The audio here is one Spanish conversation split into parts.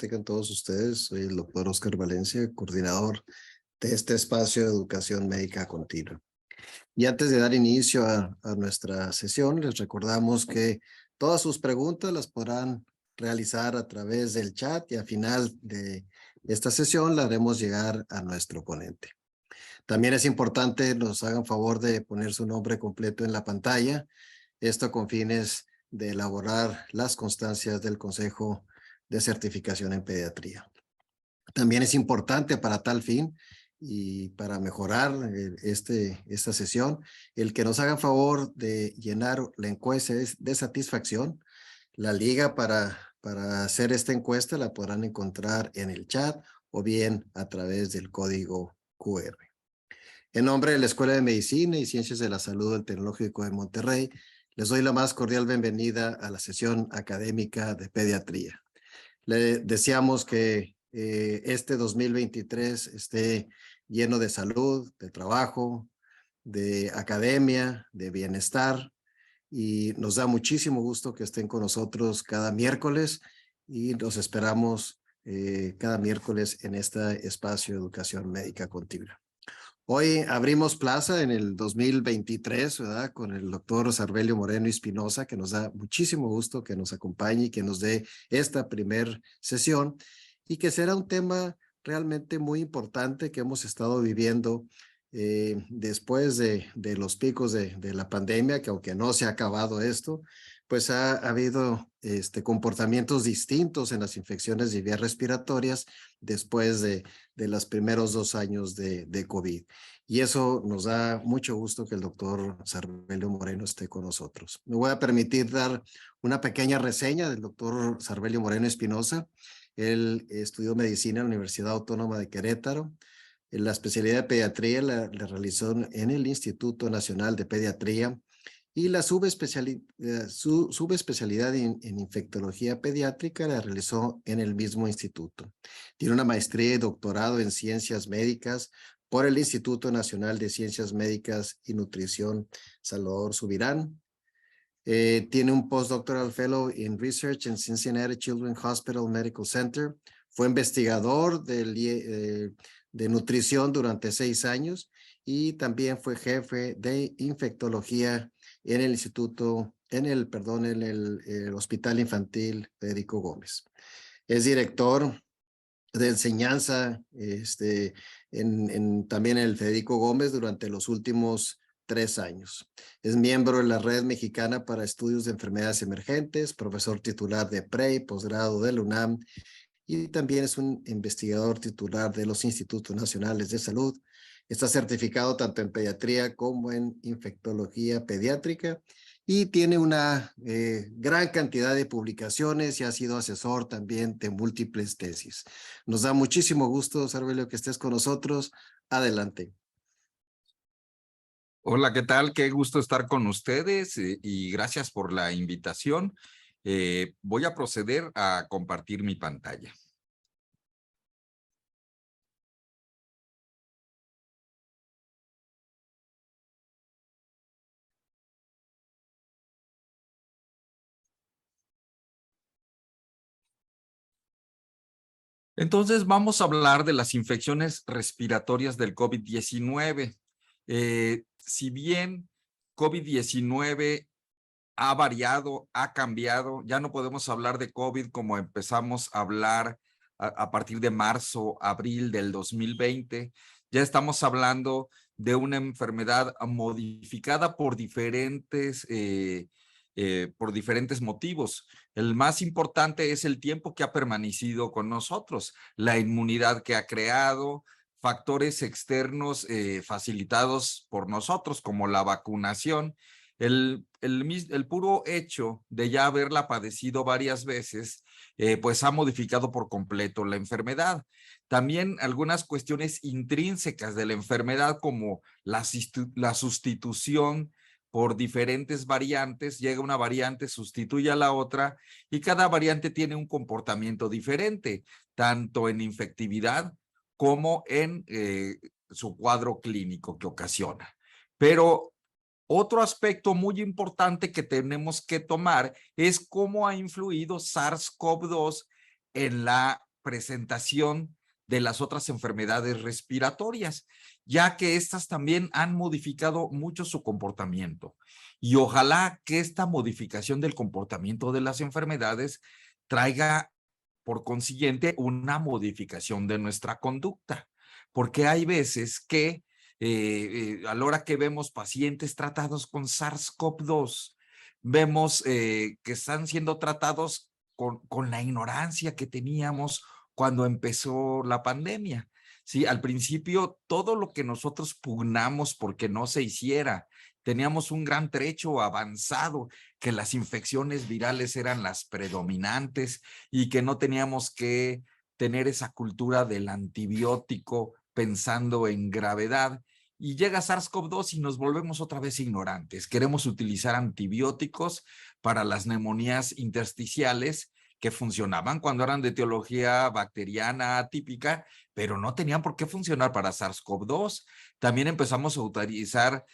tengan todos ustedes. Soy el doctor Oscar Valencia, coordinador de este espacio de educación médica continua. Y antes de dar inicio a nuestra sesión, les recordamos que todas sus preguntas las podrán realizar a través del chat y al final de esta sesión la haremos llegar a nuestro ponente. También es importante nos hagan favor de poner su nombre completo en la pantalla, esto con fines de elaborar las constancias del Consejo de Certificación en Pediatría. También es importante para tal fin y para mejorar esta sesión, el que nos hagan favor de llenar la encuesta de satisfacción. La liga para hacer esta encuesta la podrán encontrar en el chat o bien a través del código QR. En nombre de la Escuela de Medicina y Ciencias de la Salud del Tecnológico de Monterrey, les doy la más cordial bienvenida a la sesión académica de pediatría. Le deseamos que este 2023 esté lleno de salud, de trabajo, de academia, de bienestar, y nos da muchísimo gusto que estén con nosotros cada miércoles y los esperamos cada miércoles en este espacio de educación médica continua. Hoy abrimos plaza en el 2023, ¿verdad? Con el doctor Sarbelio Moreno Espinosa, que nos da muchísimo gusto que nos acompañe y que nos dé esta primer sesión y que será un tema realmente muy importante que hemos estado viviendo después de los picos de la pandemia, que aunque no se ha acabado esto, pues ha habido comportamientos distintos en las infecciones de vías respiratorias después de los primeros 2 años de COVID. Y eso nos da mucho gusto que el doctor Sarbelio Moreno esté con nosotros. Me voy a permitir dar una pequeña reseña del doctor Sarbelio Moreno Espinosa. Él estudió medicina en la Universidad Autónoma de Querétaro. La especialidad de pediatría la realizó en el Instituto Nacional de Pediatría y la subespecialidad en infectología pediátrica la realizó en el mismo instituto. Tiene una maestría y doctorado en ciencias médicas por el Instituto Nacional de Ciencias Médicas y Nutrición Salvador Subirán. Tiene un postdoctoral fellow in research en Cincinnati Children's Hospital Medical Center. Fue investigador de nutrición durante 6 años y también fue jefe de infectología en el el Hospital Infantil Federico Gómez. Es director de enseñanza también en el Federico Gómez durante los últimos 3 años. Es miembro de la Red Mexicana para Estudios de Enfermedades Emergentes, profesor titular de pre y posgrado de la UNAM y también es un investigador titular de los Institutos Nacionales de Salud. Está certificado tanto en pediatría como en infectología pediátrica y tiene una gran cantidad de publicaciones y ha sido asesor también de múltiples tesis. Nos da muchísimo gusto, Sarbelio, que estés con nosotros. Adelante. Hola, ¿qué tal? Qué gusto estar con ustedes y gracias por la invitación. Voy a proceder a compartir mi pantalla. Entonces vamos a hablar de las infecciones respiratorias del COVID-19. Si bien COVID-19 ha variado, ha cambiado, ya no podemos hablar de COVID como empezamos a hablar a partir de marzo, abril del 2020. Ya estamos hablando de una enfermedad modificada por diferentes motivos. El más importante es el tiempo que ha permanecido con nosotros, la inmunidad que ha creado, factores externos facilitados por nosotros, como la vacunación. El puro hecho de ya haberla padecido varias veces, pues ha modificado por completo la enfermedad. También algunas cuestiones intrínsecas de la enfermedad, como la sustitución por diferentes variantes, llega una variante, sustituye a la otra y cada variante tiene un comportamiento diferente, tanto en infectividad como en su cuadro clínico que ocasiona. Pero otro aspecto muy importante que tenemos que tomar es cómo ha influido SARS-CoV-2 en la presentación de las otras enfermedades respiratorias, ya que estas también han modificado mucho su comportamiento. Y ojalá que esta modificación del comportamiento de las enfermedades traiga, por consiguiente, una modificación de nuestra conducta, porque hay veces que a la hora que vemos pacientes tratados con SARS-CoV-2, vemos que están siendo tratados con la ignorancia que teníamos cuando empezó la pandemia. Sí, al principio todo lo que nosotros pugnamos porque no se hiciera, teníamos un gran trecho avanzado, que las infecciones virales eran las predominantes y que no teníamos que tener esa cultura del antibiótico pensando en gravedad. Y llega SARS-CoV-2 y nos volvemos otra vez ignorantes. Queremos utilizar antibióticos para las neumonías intersticiales que funcionaban cuando eran de etiología bacteriana atípica, pero no tenían por qué funcionar para SARS-CoV-2. También empezamos a utilizar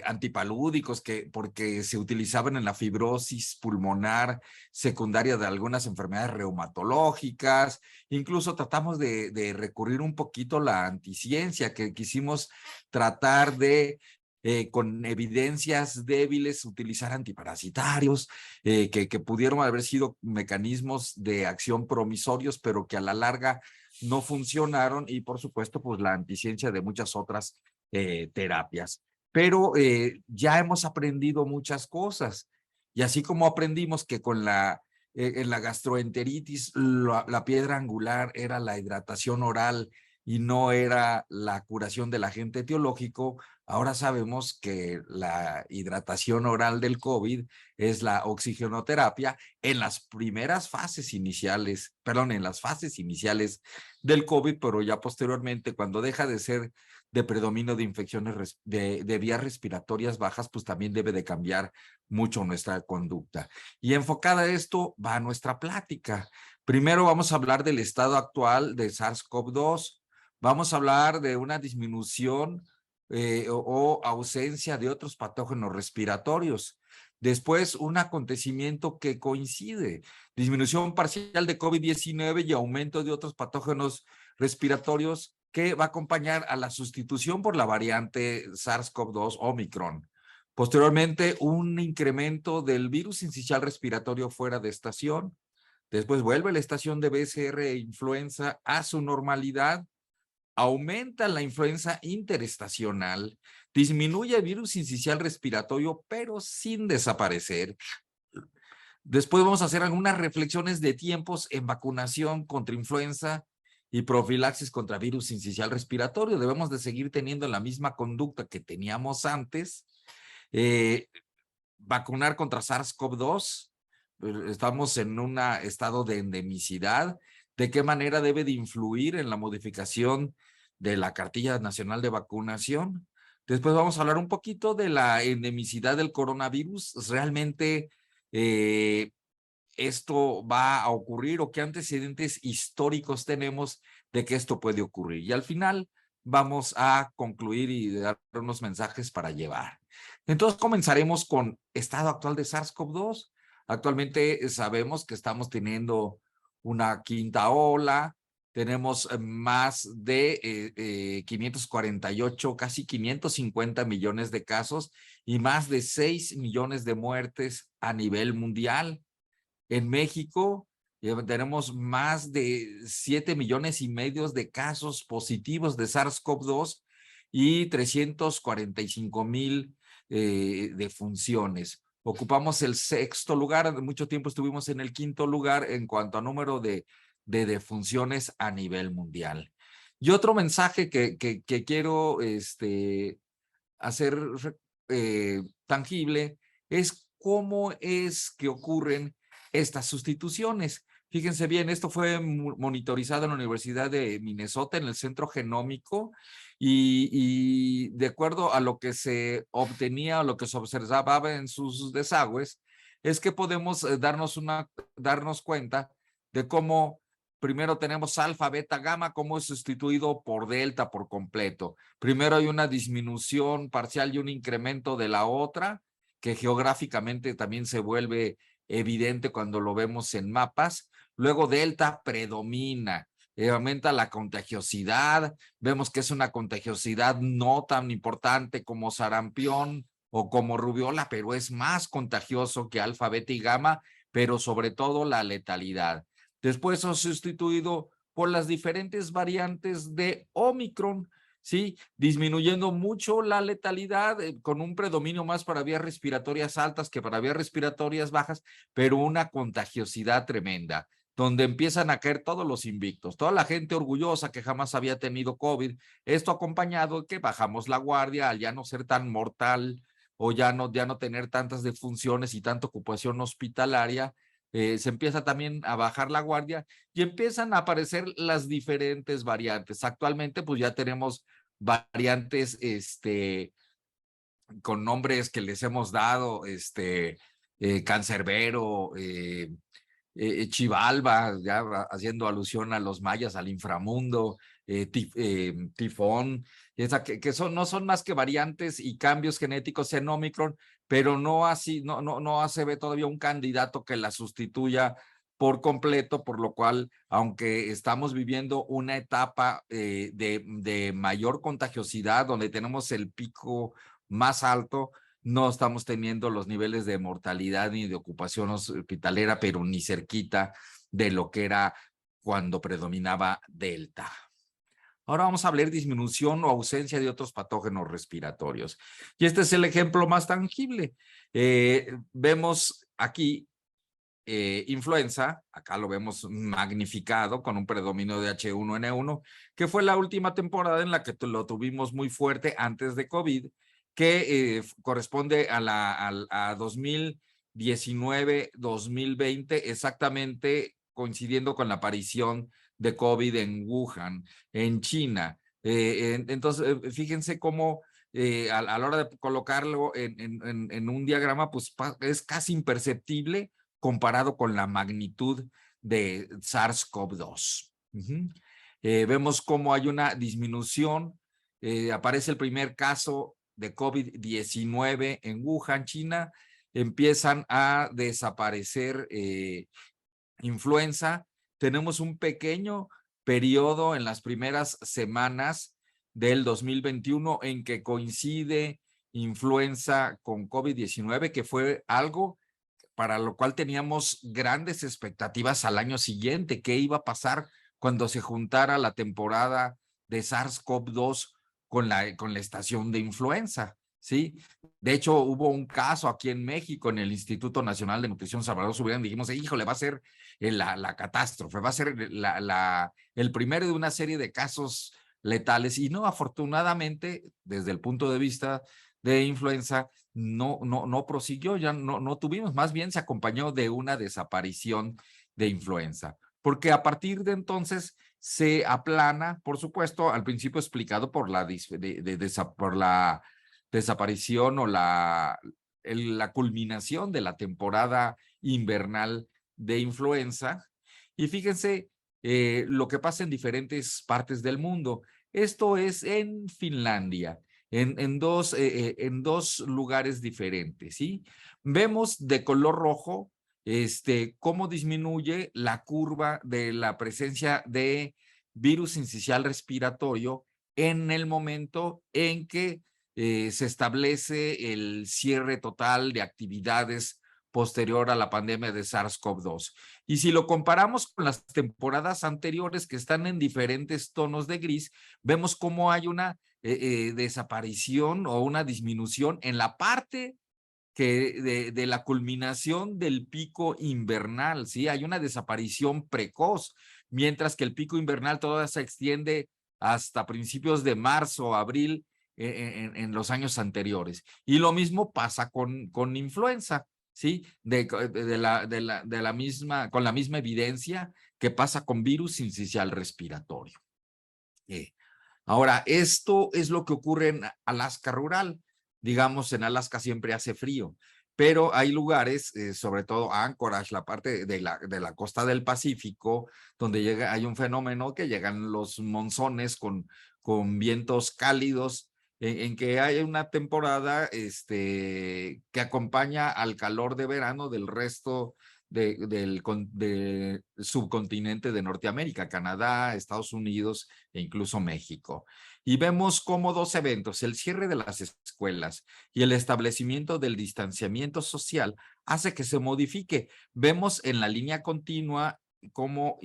antipalúdicos porque se utilizaban en la fibrosis pulmonar secundaria de algunas enfermedades reumatológicas. Incluso tratamos de recurrir un poquito a la anticiencia, que quisimos tratar de con evidencias débiles, utilizar antiparasitarios, que pudieron haber sido mecanismos de acción promisorios, pero que a la larga no funcionaron, y por supuesto, pues la anticiencia de muchas otras terapias. Pero ya hemos aprendido muchas cosas, y así como aprendimos que en la gastroenteritis la piedra angular era la hidratación oral y no era la curación del agente etiológico, ahora sabemos que la hidratación oral del COVID es la oxigenoterapia en las primeras fases iniciales, perdón, en las fases iniciales del COVID, pero ya posteriormente, cuando deja de ser de predominio de infecciones de vías respiratorias bajas, pues también debe de cambiar mucho nuestra conducta. Y enfocada a esto va nuestra plática. Primero vamos a hablar del estado actual de SARS-CoV-2. Vamos a hablar de una disminución o ausencia de otros patógenos respiratorios. Después, un acontecimiento que coincide, disminución parcial de COVID-19 y aumento de otros patógenos respiratorios, que va a acompañar a la sustitución por la variante SARS-CoV-2 Omicron. Posteriormente, un incremento del virus sincicial respiratorio fuera de estación. Después vuelve la estación de BCR e influenza a su normalidad. Aumenta la influenza interestacional, disminuye el virus sincicial respiratorio, pero sin desaparecer. Después vamos a hacer algunas reflexiones de tiempos en vacunación contra influenza y profilaxis contra virus sincicial respiratorio. Debemos de seguir teniendo la misma conducta que teníamos antes. Vacunar contra SARS-CoV-2. Estamos en un estado de endemicidad. ¿De qué manera debe de influir en la modificación de la cartilla nacional de vacunación? Después vamos a hablar un poquito de la endemicidad del coronavirus. ¿Realmente esto va a ocurrir, o qué antecedentes históricos tenemos de que esto puede ocurrir? Y al final vamos a concluir y dar unos mensajes para llevar. Entonces comenzaremos con estado actual de SARS-CoV-2. Actualmente sabemos que estamos teniendo una quinta ola. Tenemos más de 548, casi 550 millones de casos y más de 6 millones de muertes a nivel mundial. En México tenemos más de 7,5 millones de casos positivos de SARS-CoV-2 y 345,000 defunciones. Ocupamos el sexto lugar, mucho tiempo estuvimos en el quinto lugar en cuanto a número de defunciones a nivel mundial. Y otro mensaje que quiero hacer tangible es cómo es que ocurren estas sustituciones. Fíjense bien, esto fue monitorizado en la Universidad de Minnesota, en el Centro Genómico, y de acuerdo a lo que se obtenía, o lo que se observaba en sus desagües, es que podemos darnos cuenta de cómo primero tenemos alfa, beta, gamma, cómo es sustituido por delta por completo. Primero hay una disminución parcial y un incremento de la otra, que geográficamente también se vuelve evidente cuando lo vemos en mapas. luego Delta predomina, aumenta la contagiosidad, vemos que es una contagiosidad no tan importante como sarampión o como rubiola, pero es más contagioso que alfa, beta y gamma, pero sobre todo la letalidad. Después es sustituido por las diferentes variantes de Omicron, ¿sí? Disminuyendo mucho la letalidad, con un predominio más para vías respiratorias altas que para vías respiratorias bajas, pero una contagiosidad tremenda, donde empiezan a caer todos los invictos, toda la gente orgullosa que jamás había tenido COVID, esto acompañado de que bajamos la guardia al ya no ser tan mortal o ya no tener tantas defunciones y tanta ocupación hospitalaria. Se empieza también a bajar la guardia y empiezan a aparecer las diferentes variantes. Actualmente pues ya tenemos variantes con nombres que les hemos dado, Cancerbero, Chivalba, ya haciendo alusión a los mayas, al inframundo, Tifón, que no son más que variantes y cambios genéticos en Omicron, pero no así, no se ve todavía un candidato que la sustituya por completo, por lo cual, aunque estamos viviendo una etapa de mayor contagiosidad, donde tenemos el pico más alto, no estamos teniendo los niveles de mortalidad ni de ocupación hospitalera, pero ni cerquita de lo que era cuando predominaba Delta. Ahora vamos a hablar de disminución o ausencia de otros patógenos respiratorios. Y este es el ejemplo más tangible. Vemos aquí influenza, acá lo vemos magnificado con un predominio de H1N1, que fue la última temporada en la que lo tuvimos muy fuerte antes de COVID, que corresponde a 2019-2020, exactamente coincidiendo con la aparición de COVID en Wuhan, en China. Entonces, fíjense cómo a la hora de colocarlo en un diagrama, pues es casi imperceptible comparado con la magnitud de SARS-CoV-2. Vemos cómo hay una disminución, aparece el primer caso de COVID-19 en Wuhan, China, empiezan a desaparecer influenza, tenemos un pequeño periodo en las primeras semanas del 2021 en que coincide influenza con COVID-19, que fue algo para lo cual teníamos grandes expectativas al año siguiente. ¿Qué iba a pasar cuando se juntara la temporada de SARS-CoV-2 con la estación de influenza? ¿Sí? De hecho, hubo un caso aquí en México, en el Instituto Nacional de Nutrición Salvador Subirán, dijimos, híjole, va a ser la catástrofe, va a ser el primero de una serie de casos letales. Y no, afortunadamente, desde el punto de vista de influenza, no prosiguió, ya no tuvimos, más bien se acompañó de una desaparición de influenza, porque a partir de entonces se aplana, por supuesto, al principio explicado por la desaparición o la culminación de la temporada invernal de influenza. Y fíjense lo que pasa en diferentes partes del mundo. Esto es en Finlandia. En dos lugares diferentes, ¿sí? Vemos de color rojo cómo disminuye la curva de la presencia de virus sincicial respiratorio en el momento en que se establece el cierre total de actividades posterior a la pandemia de SARS-CoV-2. Y si lo comparamos con las temporadas anteriores que están en diferentes tonos de gris, vemos cómo hay una desaparición o una disminución en la parte de la culminación del pico invernal, ¿sí? Hay una desaparición precoz, mientras que el pico invernal todavía se extiende hasta principios de marzo, abril, en los años anteriores. Y lo mismo pasa con influenza, ¿sí? Con la misma evidencia que pasa con virus sincicial respiratorio. Ahora, esto es lo que ocurre en Alaska rural. Digamos, en Alaska siempre hace frío, pero hay lugares, sobre todo Anchorage, la parte de la costa del Pacífico, donde hay un fenómeno que llegan los monzones con vientos cálidos, en que hay una temporada que acompaña al calor de verano del resto del subcontinente de Norteamérica, Canadá, Estados Unidos e incluso México. Y vemos cómo dos eventos, el cierre de las escuelas y el establecimiento del distanciamiento social, hace que se modifique. Vemos en la línea continua cómo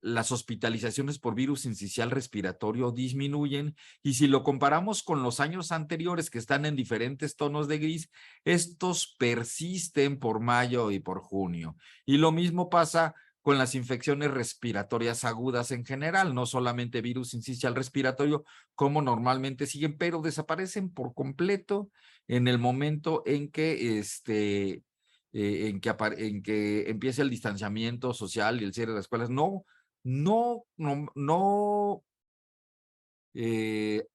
las hospitalizaciones por virus sincicial respiratorio disminuyen, y si lo comparamos con los años anteriores que están en diferentes tonos de gris, estos persisten por mayo y por junio. Y lo mismo pasa con las infecciones respiratorias agudas en general, no solamente virus sincicial respiratorio, como normalmente siguen, pero desaparecen por completo en el momento en que en que empieza el distanciamiento social y el cierre de las escuelas. No, eh,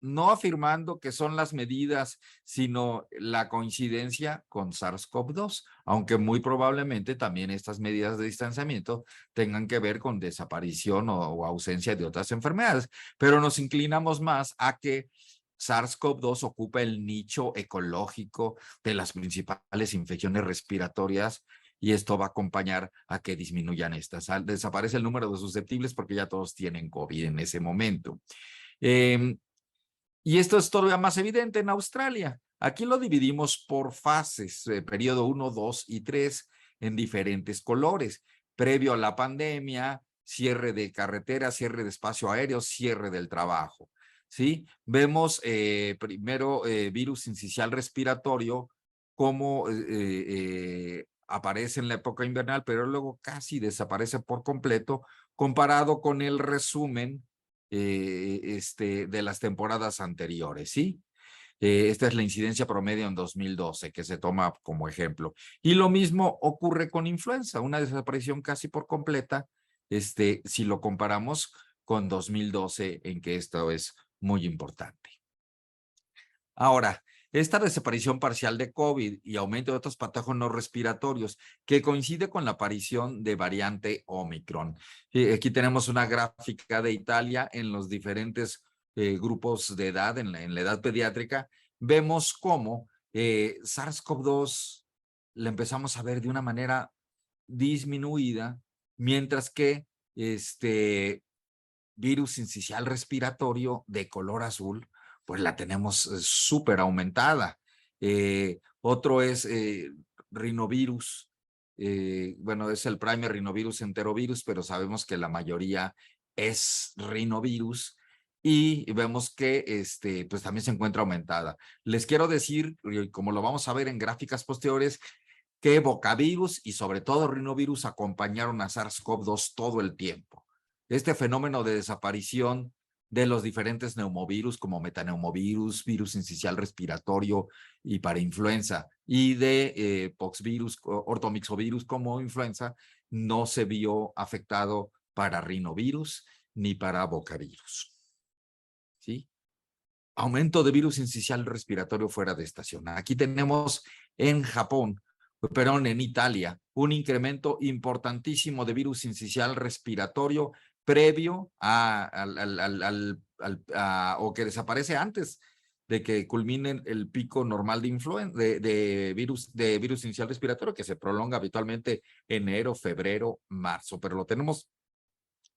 no afirmando que son las medidas, sino la coincidencia con SARS-CoV-2, aunque muy probablemente también estas medidas de distanciamiento tengan que ver con desaparición o ausencia de otras enfermedades, pero nos inclinamos más a que SARS-CoV-2 ocupa el nicho ecológico de las principales infecciones respiratorias, y esto va a acompañar a que disminuyan estas. Desaparece el número de susceptibles porque ya todos tienen COVID en ese momento. Y esto es todavía más evidente en Australia. Aquí lo dividimos por fases, periodo 1, 2 y 3, en diferentes colores. Previo a la pandemia, cierre de carreteras, cierre de espacio aéreo, cierre del trabajo. ¿Sí? Vemos primero virus sincicial respiratorio, cómo aparece en la época invernal, pero luego casi desaparece por completo, comparado con el resumen de las temporadas anteriores, ¿sí? Esta es la incidencia promedio en 2012, que se toma como ejemplo. Y lo mismo ocurre con influenza, una desaparición casi por completa, si lo comparamos con 2012, en que esto es muy importante. Ahora, esta desaparición parcial de COVID y aumento de otros patógenos respiratorios que coincide con la aparición de variante Omicron. Aquí tenemos una gráfica de Italia en los diferentes grupos de edad, en la edad pediátrica. Vemos cómo SARS-CoV-2 la empezamos a ver de una manera disminuida, mientras que virus sincicial respiratorio de color azul, pues la tenemos súper aumentada. Otro es rinovirus. Bueno, es el primer rinovirus enterovirus, pero sabemos que la mayoría es rinovirus, y vemos que pues también se encuentra aumentada. Les quiero decir, como lo vamos a ver en gráficas posteriores, que bocavirus y sobre todo rinovirus acompañaron a SARS-CoV-2 todo el tiempo. Este fenómeno de desaparición de los diferentes neumovirus como metaneumovirus, virus sincicial respiratorio y para influenza, y de poxvirus, ortomixovirus como influenza, no se vio afectado para rinovirus ni para bocavirus. ¿Sí? Aumento de virus sincicial respiratorio fuera de estación. Aquí tenemos en Japón, pero en Italia, un incremento importantísimo de virus sincicial respiratorio previo o que desaparece antes de que culmine el pico normal de virus sincicial respiratorio, que se prolonga habitualmente enero, febrero, marzo, pero lo tenemos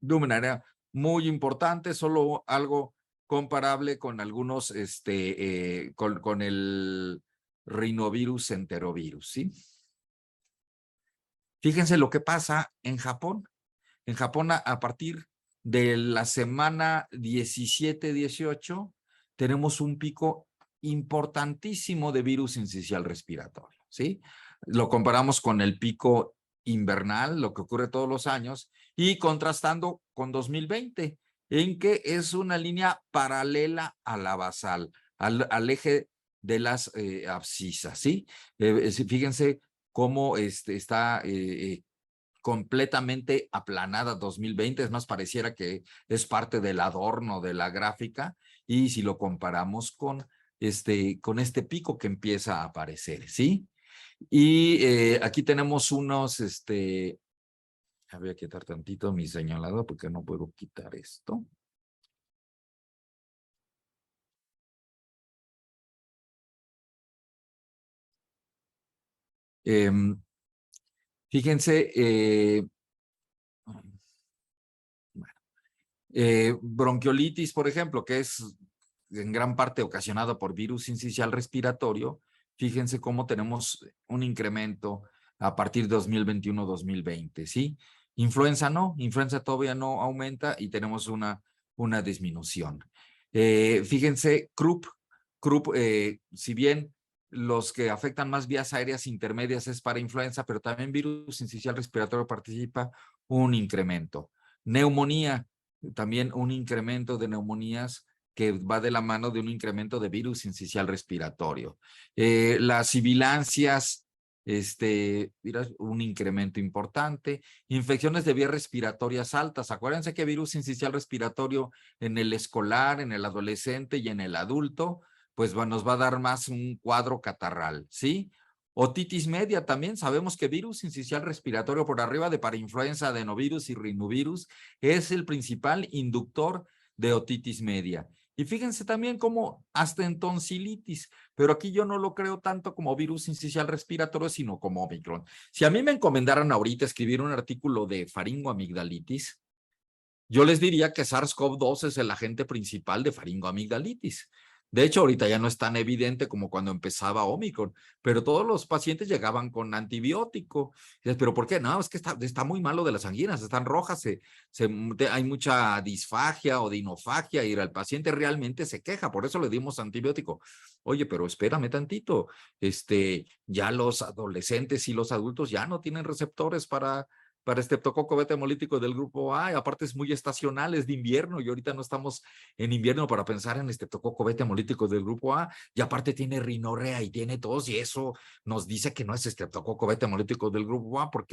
de una manera muy importante, solo algo comparable con algunos, con el rinovirus enterovirus, ¿sí? Fíjense lo que pasa en Japón. En Japón, a partir de la semana 17-18, tenemos un pico importantísimo de virus sincicial respiratorio, ¿sí? Lo comparamos con el pico invernal, lo que ocurre todos los años, y contrastando con 2020, en que es una línea paralela a la basal, al eje de las abscisas, ¿sí? Fíjense cómo está completamente aplanada 2020, es más, pareciera que es parte del adorno de la gráfica, y si lo comparamos con este pico que empieza a aparecer, ¿sí? Y aquí tenemos unos, voy a quitar tantito mi señalado porque no puedo quitar esto. Fíjense, bronquiolitis, por ejemplo, que es en gran parte ocasionada por virus sincicial respiratorio. Fíjense cómo tenemos un incremento a partir de 2021-2020, ¿sí? Influenza no, influenza todavía no aumenta y tenemos una disminución. Fíjense, croup, si bien los que afectan más vías aéreas intermedias es para influenza, pero también virus sincicial respiratorio participa un incremento. Neumonía, también un incremento de neumonías que va de la mano de un incremento de virus sincicial respiratorio. Las sibilancias, mira, un incremento importante. Infecciones de vías respiratorias altas. Acuérdense que virus sincicial respiratorio en el escolar, en el adolescente y en el adulto, pues nos va a dar más un cuadro catarral, ¿sí? Otitis media también, sabemos que virus sincicial respiratorio por arriba de parainfluenza, adenovirus y rinovirus es el principal inductor de otitis media. Y fíjense también cómo hasta en tonsilitis, pero aquí yo no lo creo tanto como virus sincicial respiratorio, sino como Omicron. Si a mí me encomendaran ahorita escribir un artículo de faringoamigdalitis, yo les diría que SARS-CoV-2 es el agente principal de faringoamigdalitis. De hecho, ahorita ya no es tan evidente como cuando empezaba Omicron, pero todos los pacientes llegaban con antibiótico. ¿Pero por qué? No, es que está muy malo de las anginas, están rojas, hay mucha disfagia o dinofagia y el paciente realmente se queja, por eso le dimos antibiótico. Oye, pero espérame tantito, ya los adolescentes y los adultos ya no tienen receptores para estreptococo beta hemolítico del grupo A, y aparte es muy estacional, es de invierno, y ahorita no estamos en invierno para pensar en estreptococo beta hemolítico del grupo A, y aparte tiene rinorrea y tiene tos, y eso nos dice que no es estreptococo beta hemolítico del grupo A. ¿Por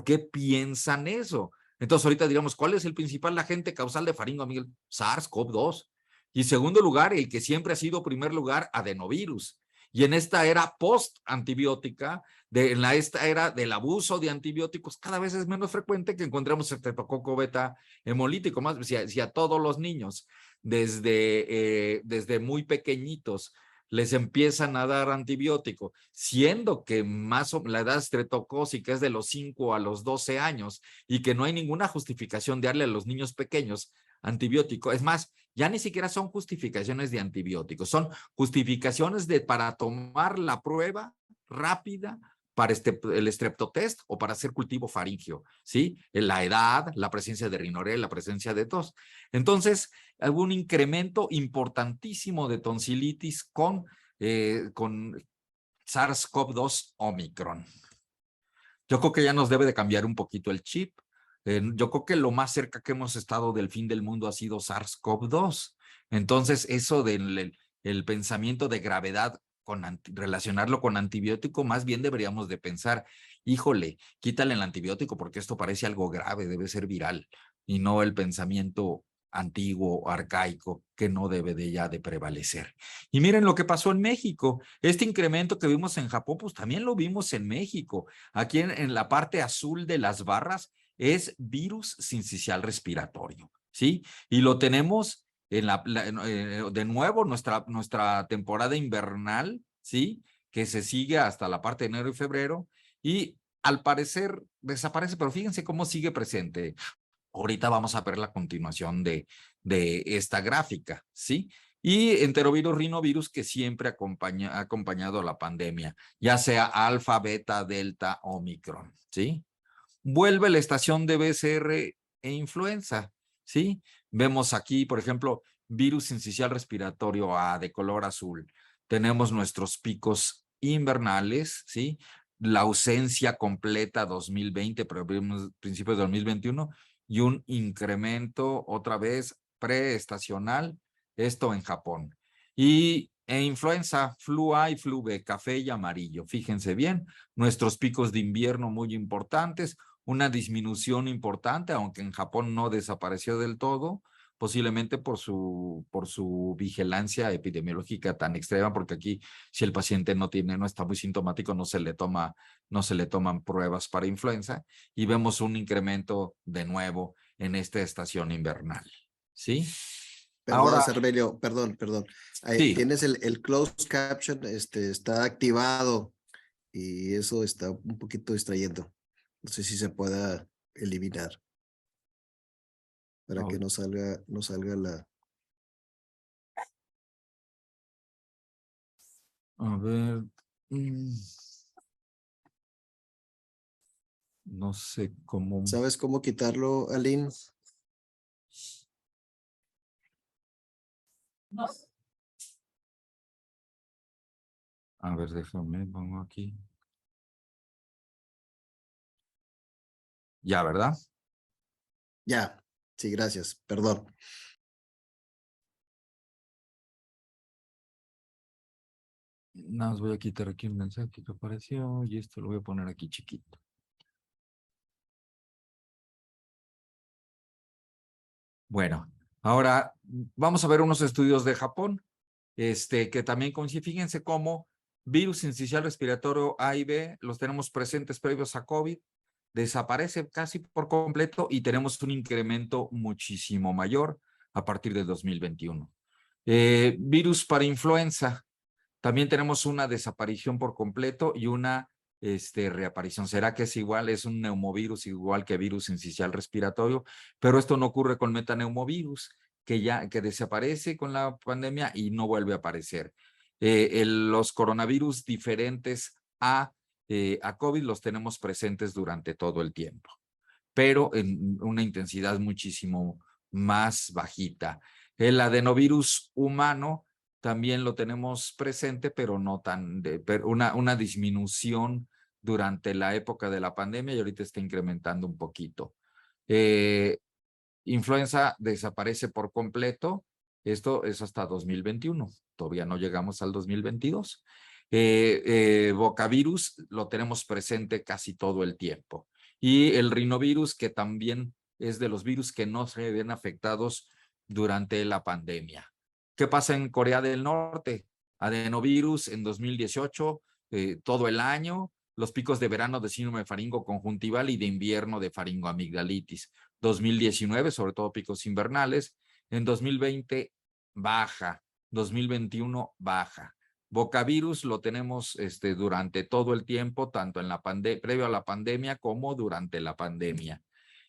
qué piensan eso? Entonces ahorita digamos, ¿cuál es el principal agente causal de faringoamigdalitis? SARS-CoV-2. Y segundo lugar, el que siempre ha sido primer lugar, adenovirus. Y en esta era post-antibiótica, en esta era del abuso de antibióticos, cada vez es menos frecuente que encontremos estreptococo beta hemolítico. Más si a todos los niños, desde muy pequeñitos, les empiezan a dar antibiótico, siendo que la edad estreptocócica es de los 5 a los 12 años y que no hay ninguna justificación de darle a los niños pequeños antibiótico. Es más, ya ni siquiera son justificaciones de antibióticos, son justificaciones para tomar la prueba rápida para el streptotest o para hacer cultivo faríngeo, ¿sí? La edad, la presencia de rinorrea, la presencia de tos. Entonces, algún incremento importantísimo de tonsilitis con SARS-CoV-2 Omicron. Yo creo que ya nos debe de cambiar un poquito el chip. Yo creo que lo más cerca que hemos estado del fin del mundo ha sido SARS-CoV-2. Entonces, eso del el pensamiento de gravedad, relacionarlo con antibiótico, más bien deberíamos de pensar, híjole, quítale el antibiótico porque esto parece algo grave, debe ser viral, y no el pensamiento antiguo, arcaico, que no debe de ya de prevalecer. Y miren lo que pasó en México. Este incremento que vimos en Japón, pues también lo vimos en México. Aquí en la parte azul de las barras es virus sincicial respiratorio, ¿sí? Y lo tenemos de nuevo nuestra temporada invernal, ¿sí? Que se sigue hasta la parte de enero y febrero y al parecer desaparece, pero fíjense cómo sigue presente. Ahorita vamos a ver la continuación de esta gráfica, ¿sí? Y enterovirus, rinovirus, que siempre ha acompañado a la pandemia, ya sea alfa, beta, delta, omicron, ¿sí? Vuelve la estación de BCR e influenza, ¿sí? Vemos aquí, por ejemplo, virus sincicial respiratorio A de color azul. Tenemos nuestros picos invernales, ¿sí? La ausencia completa 2020, pero principios de 2021, y un incremento otra vez preestacional, esto en Japón. E influenza, flu A y flu B, café y amarillo. Fíjense bien, nuestros picos de invierno muy importantes, una disminución importante, aunque en Japón no desapareció del todo, posiblemente por su vigilancia epidemiológica tan extrema, porque aquí si el paciente no está muy sintomático, no se le toman pruebas para influenza, y vemos un incremento de nuevo en esta estación invernal, ¿sí? Perdón, Cervelio, perdón. Sí. Tienes el closed caption, está activado. y eso está un poquito distrayendo. No sé si se pueda eliminar para que Oh, no salga la... a ver, mm, no sé cómo. ¿Sabes cómo quitarlo, Aline? A ver, déjame, pongo aquí. Ya, ¿verdad? Ya, sí, gracias, perdón. Nada más voy a quitar aquí un mensaje que apareció y esto lo voy a poner aquí chiquito. Bueno, ahora vamos a ver unos estudios de Japón, que también coinciden. Fíjense cómo virus sincicial respiratorio A y B los tenemos presentes previos a COVID, desaparece casi por completo y tenemos un incremento muchísimo mayor a partir de 2021. Virus para influenza, también tenemos una desaparición por completo y una reaparición. ¿Será que es igual? Es un neumovirus igual que virus sincicial respiratorio, pero esto no ocurre con metaneumovirus, que desaparece con la pandemia y no vuelve a aparecer. Los coronavirus diferentes a COVID los tenemos presentes durante todo el tiempo, pero en una intensidad muchísimo más bajita. El adenovirus humano también lo tenemos presente, pero no tan, pero una disminución durante la época de la pandemia y ahorita está incrementando un poquito. Eh, Influenza desaparece por completo. Esto es hasta 2021. Todavía no llegamos al 2022. Bocavirus lo tenemos presente casi todo el tiempo. Y el rinovirus, que también es de los virus que no se ven afectados durante la pandemia. ¿Qué pasa en Corea del Norte? Adenovirus en 2018, todo el año, los picos de verano de síndrome faringo conjuntival y de invierno de faringoamigdalitis. 2019, sobre todo picos invernales. En 2020 baja, 2021 baja. Bocavirus lo tenemos durante todo el tiempo, tanto en la previo a la pandemia como durante la pandemia.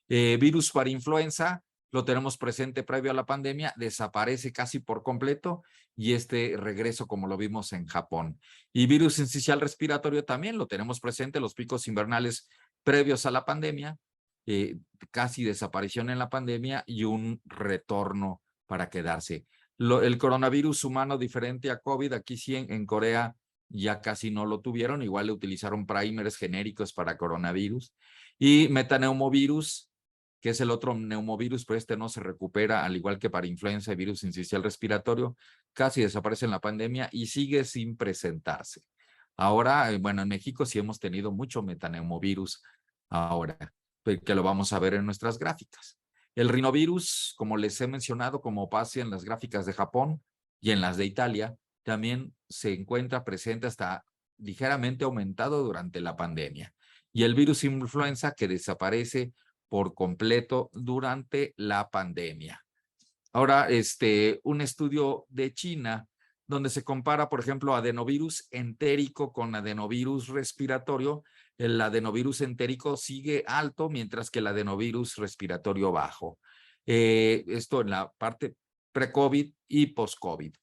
Virus para influenza lo tenemos presente previo a la pandemia, desaparece casi por completo y regreso como lo vimos en Japón. Y virus sincicial respiratorio también lo tenemos presente, los picos invernales previos a la pandemia, casi desaparición en la pandemia y un retorno para quedarse. El coronavirus humano diferente a COVID, aquí sí en Corea ya casi no lo tuvieron, igual le utilizaron primers genéricos para coronavirus. Y metaneumovirus, que es el otro neumovirus, pero no se recupera, al igual que para influenza y virus sincicial respiratorio, casi desaparece en la pandemia y sigue sin presentarse. Ahora, bueno, en México sí hemos tenido mucho metaneumovirus ahora, que lo vamos a ver en nuestras gráficas. El rinovirus, como les he mencionado, como pasa en las gráficas de Japón y en las de Italia, también se encuentra presente hasta ligeramente aumentado durante la pandemia. Y el virus influenza que desaparece por completo durante la pandemia. Ahora, un estudio de China donde se compara, por ejemplo, adenovirus entérico con adenovirus respiratorio. El adenovirus entérico sigue alto, mientras que el adenovirus respiratorio bajo. Esto en la parte pre-COVID y post-COVID.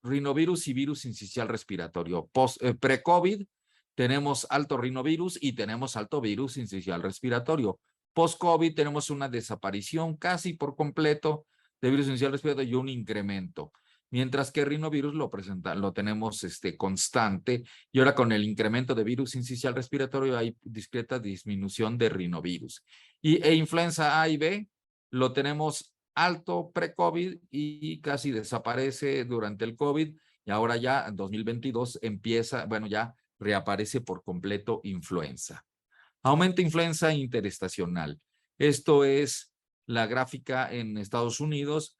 Rinovirus y virus sincicial respiratorio. Pre-COVID tenemos alto rinovirus y tenemos alto virus sincicial respiratorio. Post-COVID tenemos una desaparición casi por completo de virus sincicial respiratorio y un incremento. Mientras que rinovirus lo tenemos constante y ahora con el incremento de virus sincicial respiratorio hay discreta disminución de rinovirus. E influenza A y B lo tenemos alto pre-COVID y casi desaparece durante el COVID y ahora ya en 2022 empieza, bueno, ya reaparece por completo influenza. Aumenta influenza interestacional. Esto es la gráfica en Estados Unidos.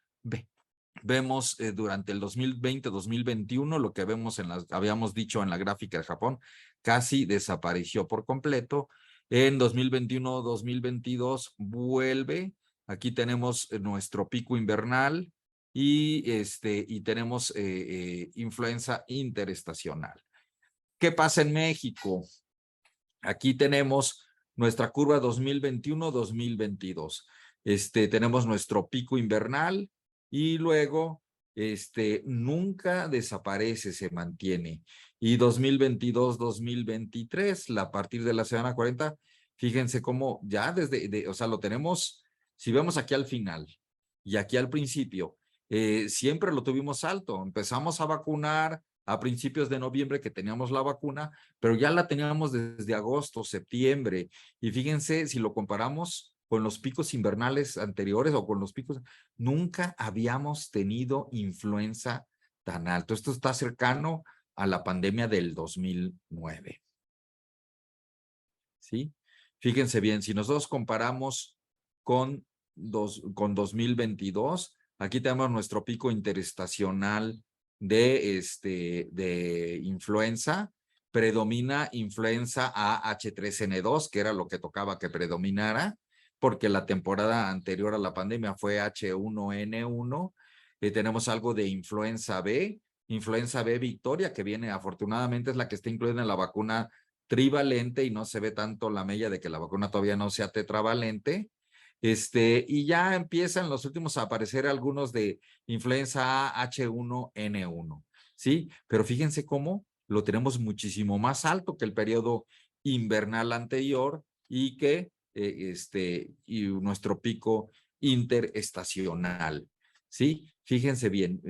Vemos durante el 2020-2021 lo que vemos habíamos dicho en la gráfica de Japón, casi desapareció por completo. En 2021-2022 vuelve. Aquí tenemos nuestro pico invernal y tenemos influenza interestacional. ¿Qué pasa en México? Aquí tenemos nuestra curva 2021-2022. Tenemos nuestro pico invernal y luego nunca desaparece, se mantiene. Y 2022-2023, a partir de la semana 40, fíjense cómo ya o sea, lo tenemos, si vemos aquí al final y aquí al principio, siempre lo tuvimos alto. Empezamos a vacunar a principios de noviembre que teníamos la vacuna, pero ya la teníamos desde agosto, septiembre, y fíjense si lo comparamos con los picos invernales anteriores o con los picos, nunca habíamos tenido influenza tan alto. Esto está cercano a la pandemia del 2009. ¿Sí? Fíjense bien, si nosotros comparamos con 2022, aquí tenemos nuestro pico interestacional de influenza. Predomina influenza A H3N2, que era lo que tocaba que predominara, porque la temporada anterior a la pandemia fue H1N1. Tenemos algo de influenza B Victoria, que viene, afortunadamente, es la que está incluida en la vacuna trivalente y no se ve tanto la mella de que la vacuna todavía no sea tetravalente. Y ya empiezan los últimos a aparecer algunos de influenza A H1N1, ¿sí? Pero fíjense cómo lo tenemos muchísimo más alto que el periodo invernal anterior y que y nuestro pico interestacional, ¿sí? Fíjense bien,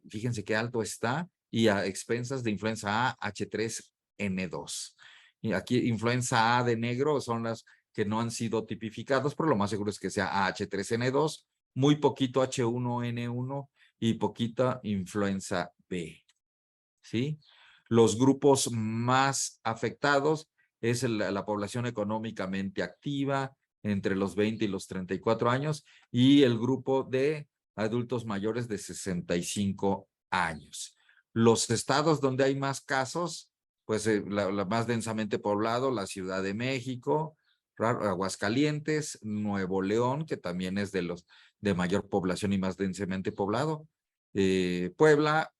fíjense qué alto está y a expensas de influenza A H3N2. Y aquí influenza A de negro son las que no han sido tipificados, pero lo más seguro es que sea H3N2, muy poquito H1N1 y poquita influenza B, ¿sí? Los grupos más afectados es la población económicamente activa, entre los 20 y los 34 años, y el grupo de adultos mayores de 65 años. Los estados donde hay más casos, pues la más densamente poblado, la Ciudad de México, Aguascalientes, Nuevo León, que también es de los de mayor población y más densamente poblado, Puebla,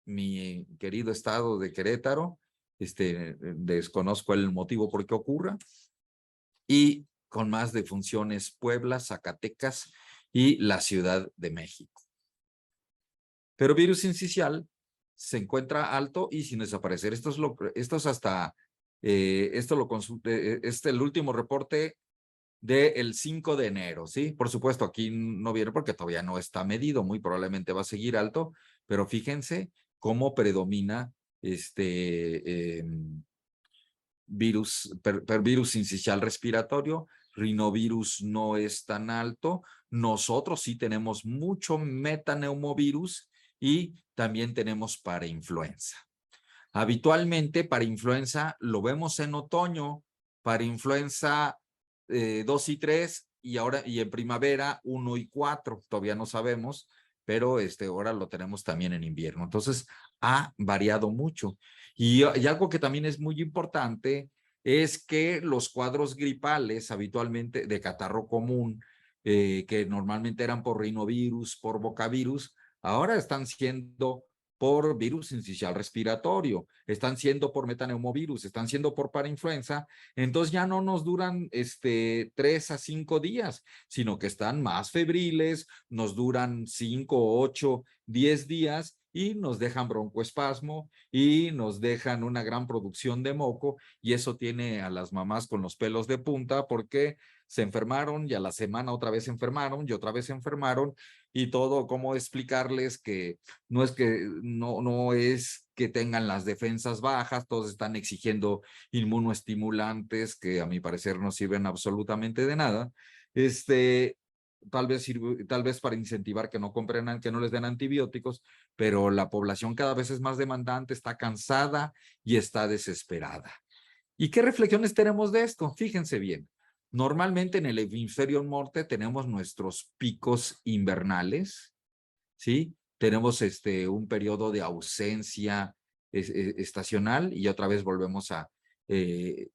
mi querido estado de Querétaro, desconozco el motivo por qué ocurra, y con más defunciones Puebla, Zacatecas y la Ciudad de México. Pero virus sincicial se encuentra alto y sin desaparecer. Esto es hasta, esto lo consulté, el último reporte del 5 de enero, ¿sí? Por supuesto, aquí no viene porque todavía no está medido, muy probablemente va a seguir alto, pero fíjense cómo predomina virus, virus sincicial respiratorio, rinovirus no es tan alto, nosotros sí tenemos mucho metaneumovirus y también tenemos parainfluenza. Habitualmente para influenza lo vemos en otoño, para influenza 2 y 3 y ahora y en primavera 1 y 4, todavía no sabemos, pero ahora lo tenemos también en invierno. Entonces ha variado mucho. Y algo que también es muy importante es que los cuadros gripales habitualmente de catarro común, que normalmente eran por rinovirus, por bocavirus, ahora están siendo por virus sincicial respiratorio, están siendo por metaneumovirus, están siendo por parainfluenza, entonces ya no nos duran 3 a 5 días, sino que están más febriles, nos duran 5, 8, 10 días y nos dejan broncoespasmo y nos dejan una gran producción de moco y eso tiene a las mamás con los pelos de punta porque se enfermaron y a la semana otra vez se enfermaron y otra vez se enfermaron y todo, cómo explicarles que no es que tengan las defensas bajas, todos están exigiendo inmunoestimulantes que a mi parecer no sirven absolutamente de nada. Tal vez para incentivar que no compren, que no les den antibióticos, pero la población cada vez es más demandante, está cansada y está desesperada. ¿Y qué reflexiones tenemos de esto? Fíjense bien. Normalmente en el hemisferio norte tenemos nuestros picos invernales, ¿sí? Tenemos un periodo de ausencia estacional y otra vez volvemos a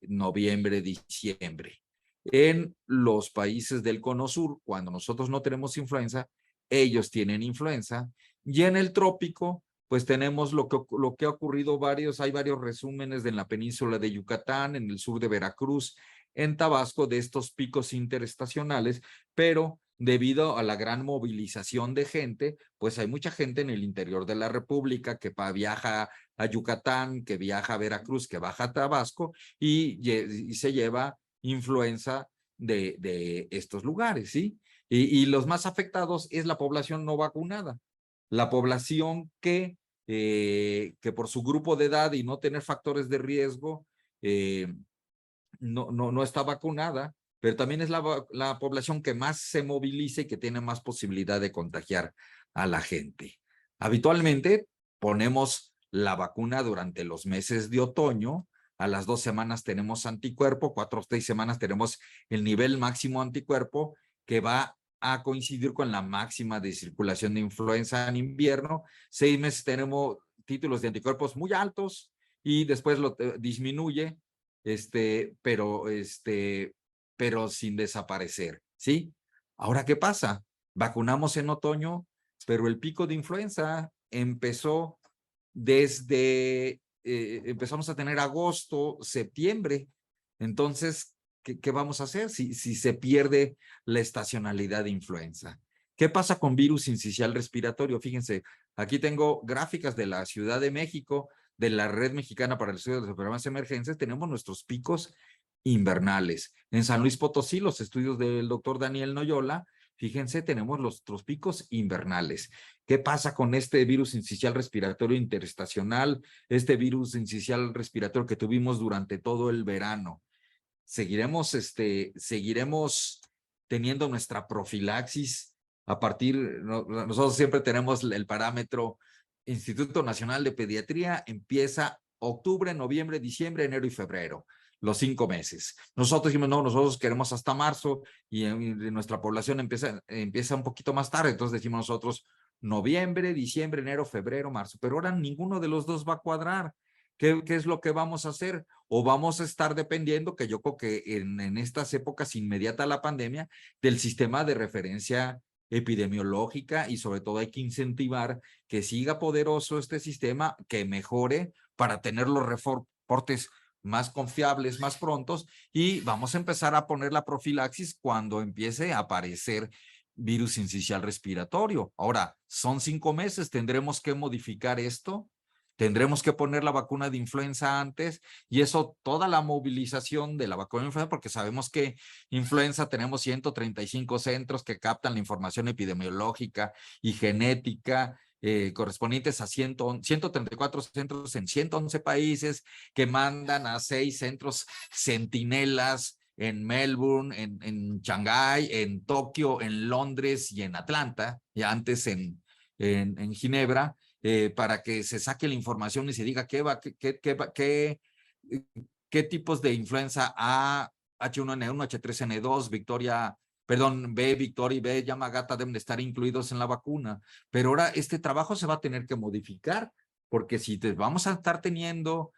noviembre, diciembre. En los países del cono sur, cuando nosotros no tenemos influenza, ellos tienen influenza y en el trópico pues tenemos lo que ha ocurrido hay varios resúmenes en la península de Yucatán, en el sur de Veracruz, en Tabasco, de estos picos interestacionales, pero debido a la gran movilización de gente, pues hay mucha gente en el interior de la República que viaja a Yucatán, que viaja a Veracruz, que baja a Tabasco y se lleva influenza de estos lugares, ¿sí? Y los más afectados es la población no vacunada, la población que por su grupo de edad y no tener factores de riesgo, no está vacunada, pero también es la población que más se moviliza y que tiene más posibilidad de contagiar a la gente. Habitualmente ponemos la vacuna durante los meses de otoño. A las 2 semanas tenemos anticuerpo, 4 o 6 semanas tenemos el nivel máximo anticuerpo que va a coincidir con la máxima de circulación de influenza en invierno. 6 meses tenemos títulos de anticuerpos muy altos y después lo disminuye, pero sin desaparecer, ¿sí? Ahora, ¿qué pasa? Vacunamos en otoño, pero el pico de influenza empezó empezamos a tener agosto, septiembre. Entonces, ¿qué vamos a hacer si se pierde la estacionalidad de influenza? ¿Qué pasa con virus sincicial respiratorio? Fíjense, aquí tengo gráficas de la Ciudad de México, de la Red Mexicana para el Estudio de los Programas de Emergencias. Tenemos nuestros picos invernales. En San Luis Potosí, los estudios del doctor Daniel Noyola, fíjense, tenemos los picos invernales. ¿Qué pasa con este virus sincicial respiratorio interestacional, este virus sincicial respiratorio que tuvimos durante todo el verano? Seguiremos teniendo nuestra profilaxis a partir, nosotros siempre tenemos el parámetro Instituto Nacional de Pediatría, empieza octubre, noviembre, diciembre, enero y febrero, los 5 meses. Nosotros dijimos, no, nosotros queremos hasta marzo y nuestra población empieza un poquito más tarde, entonces decimos nosotros noviembre, diciembre, enero, febrero, marzo, pero ahora ninguno de los dos va a cuadrar. ¿Qué es lo que vamos a hacer? O vamos a estar dependiendo, que yo creo que en estas épocas inmediatas a la pandemia, del sistema de referencia epidemiológica, y sobre todo hay que incentivar que siga poderoso este sistema, que mejore para tener los reportes más confiables, más prontos, y vamos a empezar a poner la profilaxis cuando empiece a aparecer virus sincicial respiratorio. Ahora, son 5 meses, tendremos que modificar esto. Tendremos que poner la vacuna de influenza antes, y eso, toda la movilización de la vacuna de influenza, porque sabemos que influenza tenemos 135 centros que captan la información epidemiológica y genética correspondientes a 134 centros en 111 países, que mandan a 6 centros centinelas en Melbourne, en Shanghái, en Tokio, en Londres y en Atlanta, y antes en Ginebra, para que se saque la información y se diga qué tipos de influenza A, H1N1, H3N2, B, Victoria y B, Yamagata deben de estar incluidos en la vacuna. Pero ahora este trabajo se va a tener que modificar, porque si vamos a estar teniendo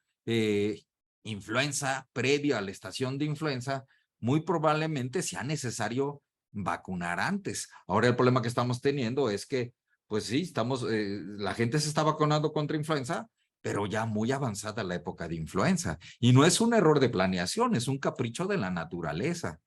influenza previo a la estación de influenza, muy probablemente sea necesario vacunar antes. Ahora el problema que estamos teniendo es que, pues sí, la gente se está vacunando contra influenza, pero ya muy avanzada la época de influenza. Y no es un error de planeación, es un capricho de la naturaleza.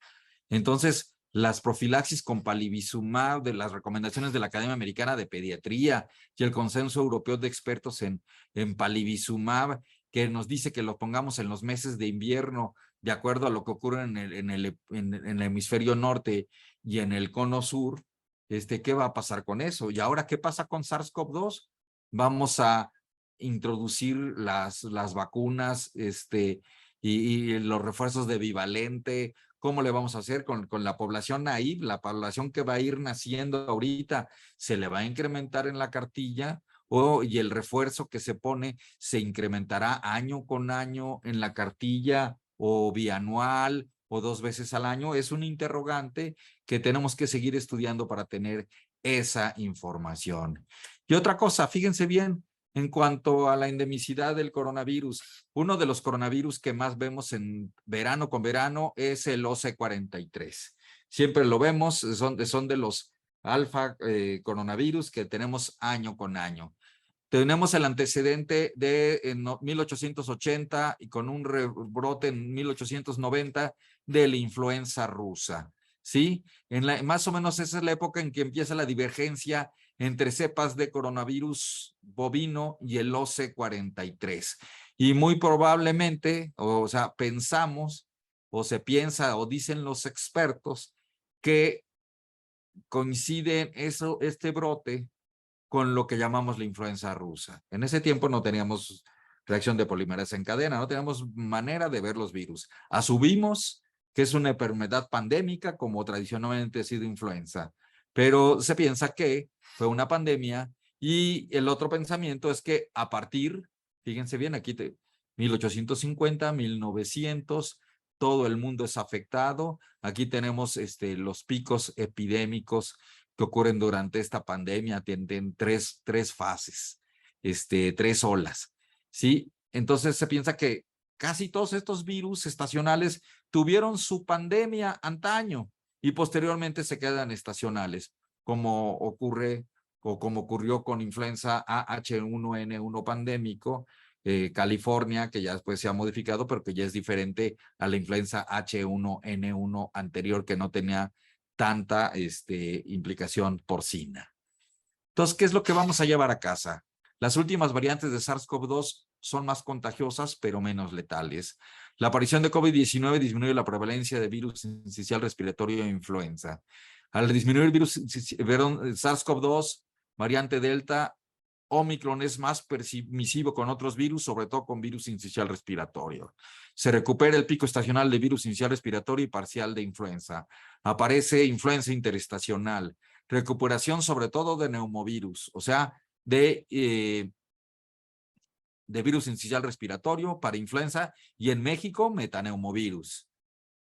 Entonces, las profilaxis con palivizumab, de las recomendaciones de la Academia Americana de Pediatría y el Consenso Europeo de Expertos en palivizumab, que nos dice que lo pongamos en los meses de invierno, de acuerdo a lo que ocurre en el hemisferio norte y en el cono sur. ¿Qué va a pasar con eso? Y ahora, ¿qué pasa con SARS-CoV-2? Vamos a introducir las vacunas y los refuerzos de bivalente. ¿Cómo le vamos a hacer con la población ahí? La población que va a ir naciendo ahorita, ¿se le va a incrementar en la cartilla? Y el refuerzo que se pone se incrementará año con año en la cartilla, o bianual, o 2 veces al año. Es un interrogante que tenemos que seguir estudiando para tener esa información. Y otra cosa, fíjense bien, en cuanto a la endemicidad del coronavirus, uno de los coronavirus que más vemos en verano con verano es el OC43. Siempre lo vemos, son de los alfa coronavirus que tenemos año con año. Tenemos el antecedente de en 1880 y con un rebrote en 1890 de la influenza rusa, ¿sí? Más o menos esa es la época en que empieza la divergencia entre cepas de coronavirus bovino y el OC43. Y muy probablemente, o sea, pensamos, o se piensa, o dicen los expertos, que coincide este brote con lo que llamamos la influenza rusa. En ese tiempo no teníamos reacción de polimerasa en cadena, no teníamos manera de ver los virus. Asumimos que es una enfermedad pandémica como tradicionalmente ha sido influenza, pero se piensa que fue una pandemia y el otro pensamiento es que a partir, fíjense bien, aquí 1850, 1900, todo el mundo es afectado. Aquí tenemos los picos epidémicos que ocurren durante esta pandemia, tienen tres fases, tres olas, ¿sí? Entonces se piensa que casi todos estos virus estacionales tuvieron su pandemia antaño y posteriormente se quedan estacionales, como ocurre o como ocurrió con influenza H1N1 pandémico, California, que ya después se ha modificado, pero que ya es diferente a la influenza H1N1 anterior, que no tenía tanta implicación porcina. Entonces, ¿qué es lo que vamos a llevar a casa? Las últimas variantes de SARS-CoV-2 son más contagiosas, pero menos letales. La aparición de COVID-19 disminuye la prevalencia de virus sincicial respiratorio e influenza. Al disminuir el virus SARS-CoV-2, variante Delta, Omicron es más permisivo con otros virus, sobre todo con virus sincicial respiratorio. Se recupera el pico estacional de virus sincicial respiratorio y parcial de influenza. Aparece influenza interestacional. Recuperación sobre todo de neumovirus, o sea, de virus sincicial respiratorio para influenza y en México metaneumovirus.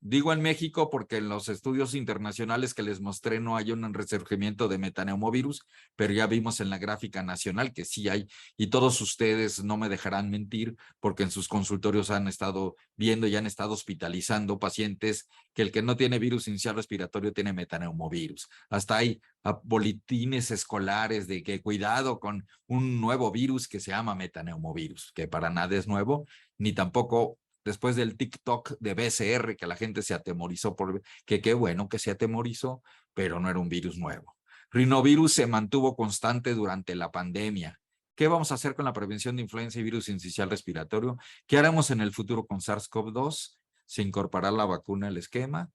Digo en México porque en los estudios internacionales que les mostré no hay un resurgimiento de metaneumovirus, pero ya vimos en la gráfica nacional que sí hay, y todos ustedes no me dejarán mentir porque en sus consultorios han estado viendo y han estado hospitalizando pacientes que el que no tiene virus inicial respiratorio tiene metaneumovirus. Hasta hay boletines escolares de que cuidado con un nuevo virus que se llama metaneumovirus, que para nada es nuevo, ni tampoco después del TikTok de BCR, que la gente se atemorizó por que qué bueno que se atemorizó, pero no era un virus nuevo. Rinovirus se mantuvo constante durante la pandemia. ¿Qué vamos a hacer con la prevención de influenza y virus sincicial respiratorio? ¿Qué haremos en el futuro con SARS-CoV-2? ¿Se incorporará la vacuna al esquema?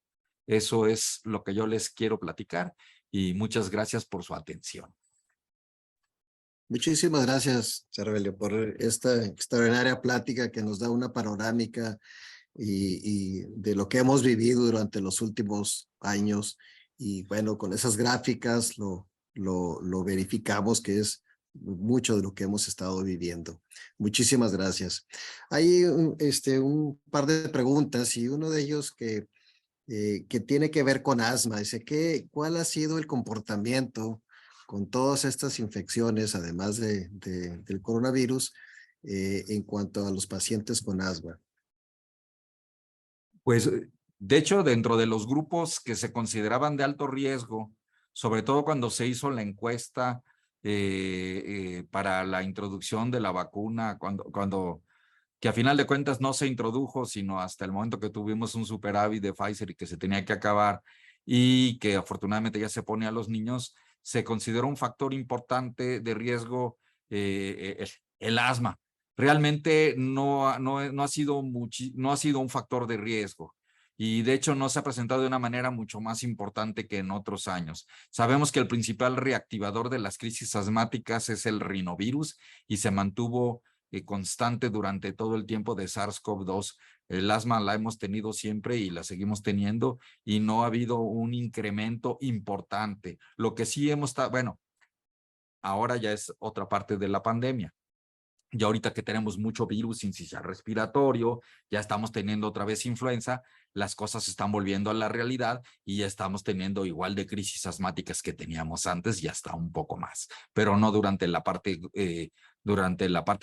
Eso es lo que yo les quiero platicar y muchas gracias por su atención. Muchísimas gracias, Cervelio, por esta extraordinaria plática que nos da una panorámica y de lo que hemos vivido durante los últimos años. Y bueno, con esas gráficas lo verificamos que es mucho de lo que hemos estado viviendo. Muchísimas gracias. Hay un par de preguntas y uno de ellos que tiene que ver con asma. Dice, ¿cuál ha sido el comportamiento con todas estas infecciones, además del coronavirus, en cuanto a los pacientes con asma? Pues, de hecho, dentro de los grupos que se consideraban de alto riesgo, sobre todo cuando se hizo la encuesta para la introducción de la vacuna, que a final de cuentas no se introdujo, sino hasta el momento que tuvimos un superávit de Pfizer y que se tenía que acabar, y que afortunadamente ya se pone a los niños, se consideró un factor importante de riesgo el asma. Realmente no ha sido un factor de riesgo. Y de hecho no se ha presentado de una manera mucho más importante que en otros años. Sabemos que el principal reactivador de las crisis asmáticas es el rinovirus y se mantuvo constante durante todo el tiempo de SARS-CoV-2. El asma la hemos tenido siempre y la seguimos teniendo y no ha habido un incremento importante. Lo que sí hemos estado, bueno, ahora ya es otra parte de la pandemia. Y ahorita que tenemos mucho virus sincicial respiratorio, ya estamos teniendo otra vez influenza, las cosas se están volviendo a la realidad y ya estamos teniendo igual de crisis asmáticas que teníamos antes y hasta un poco más, pero no durante la parte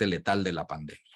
letal de la pandemia.